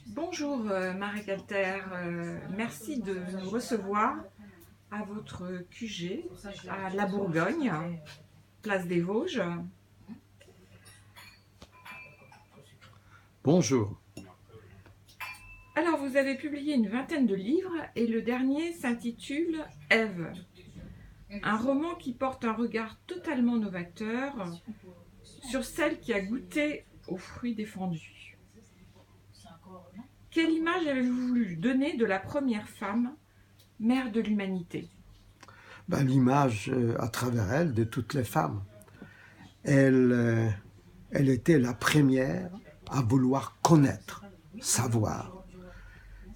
Bonjour Marek Alter, merci de nous recevoir à votre QG à La Bourgogne, place des Vosges. Bonjour. Alors vous avez publié une vingtaine de livres et le dernier s'intitule Ève, un roman qui porte un regard totalement novateur sur celle qui a goûté aux fruits défendus. Quelle image avez-vous voulu donner de la première femme, mère de l'humanité? L'image à travers elle de toutes les femmes. Elle était la première à vouloir connaître, savoir.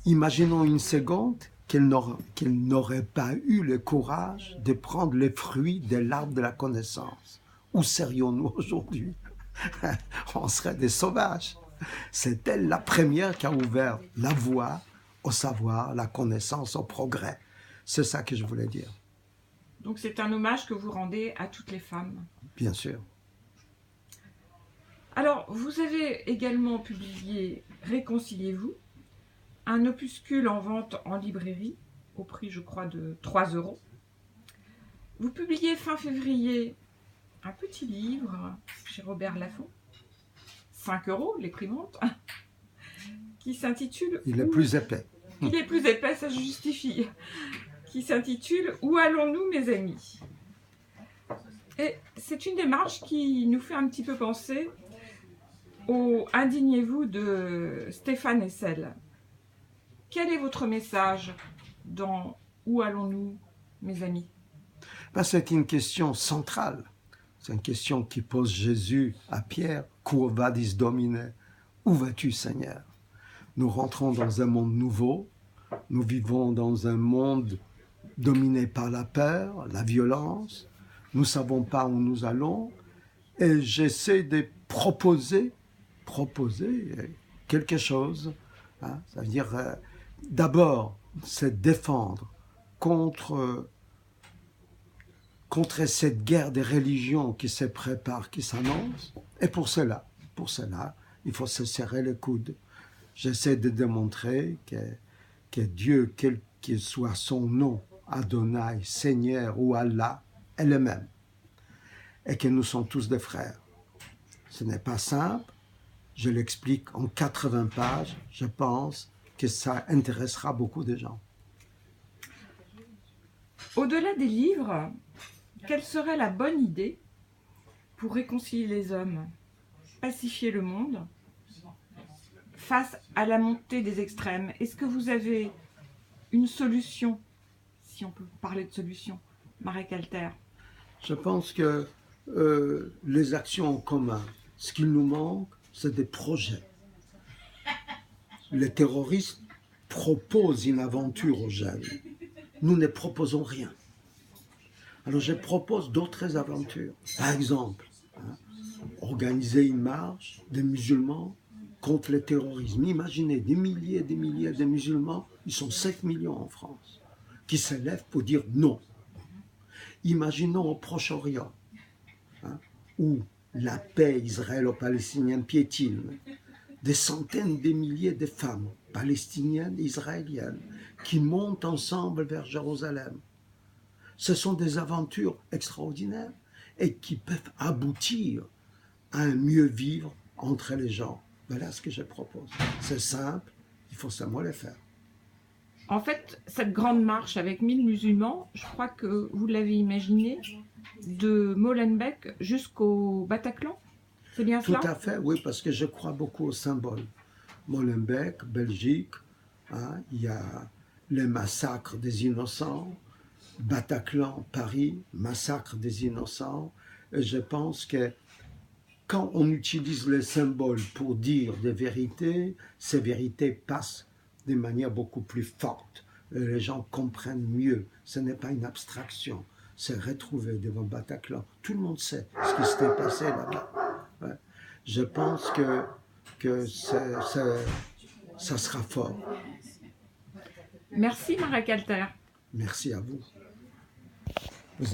Imaginons une seconde qu'elle n'aurait pas eu le courage de prendre les fruits de l'arbre de la connaissance. Où serions-nous aujourd'hui? On serait des sauvages. C'est elle la première qui a ouvert la voie au savoir, la connaissance, au progrès. C'est ça que je voulais dire. Donc c'est un hommage que vous rendez à toutes les femmes. Bien sûr. Alors, vous avez également publié Réconciliez-vous, un opuscule en vente en librairie, au prix, je crois, de 3 €. Vous publiez fin février un petit livre chez Robert Laffont, 5 € les prix montent, qui s'intitule... Il est plus épais. Il est plus épais, ça se justifie. Qui s'intitule « Où allons-nous, mes amis ?» Et c'est une démarche qui nous fait un petit peu penser au « Indignez-vous » de Stéphane Hessel. Quel est votre message dans « Où allons-nous, mes amis ?» C'est une question centrale. C'est une question qui pose Jésus à Pierre. « Quo vadis, Domine » ? Où vas-tu, Seigneur? Nous rentrons dans un monde nouveau. Nous vivons dans un monde dominé par la peur, la violence. Nous ne savons pas où nous allons. Et j'essaie de proposer quelque chose. Ça veut dire, d'abord, c'est défendre contre cette guerre des religions qui se prépare, qui s'annonce. Et pour cela, il faut se serrer les coudes. J'essaie de démontrer que Dieu, quel qu'il soit son nom, Adonai, Seigneur ou Allah, est le même. Et que nous sommes tous des frères. Ce n'est pas simple. Je l'explique en 80 pages. Je pense que ça intéressera beaucoup de gens. Au-delà des livres, quelle serait la bonne idée pour réconcilier les hommes, pacifier le monde face à la montée des extrêmes? Est-ce que vous avez une solution, si on peut parler de solution, Marek Alter? Je pense que les actions en commun, ce qu'il nous manque, c'est des projets. Les terroristes proposent une aventure aux jeunes. Nous ne proposons rien. Alors je propose d'autres aventures. Par exemple, organiser une marche des musulmans contre le terrorisme. Imaginez des milliers de musulmans, ils sont 7 millions en France, qui se lèvent pour dire non. Imaginons au Proche-Orient, où la paix israélo-palestinienne piétine, des centaines de milliers de femmes palestiniennes et israéliennes qui montent ensemble vers Jérusalem. Ce sont des aventures extraordinaires et qui peuvent aboutir à un mieux vivre entre les gens. Voilà ce que je propose. C'est simple, il faut seulement le faire. En fait, cette grande marche avec 1000 musulmans, je crois que vous l'avez imaginé, de Molenbeek jusqu'au Bataclan. C'est bien cela? Tout à fait, oui, parce que je crois beaucoup aux symboles. Molenbeek, Belgique, il y a les massacres des innocents. Bataclan, Paris, massacre des innocents. Et je pense que quand on utilise les symboles pour dire des vérités, ces vérités passent de manière beaucoup plus forte. Les gens comprennent mieux. Ce n'est pas une abstraction. C'est retrouvé devant Bataclan. Tout le monde sait ce qui s'était passé là-bas. Ouais. Je pense que ça sera fort. Merci Marek Alter. Merci à vous.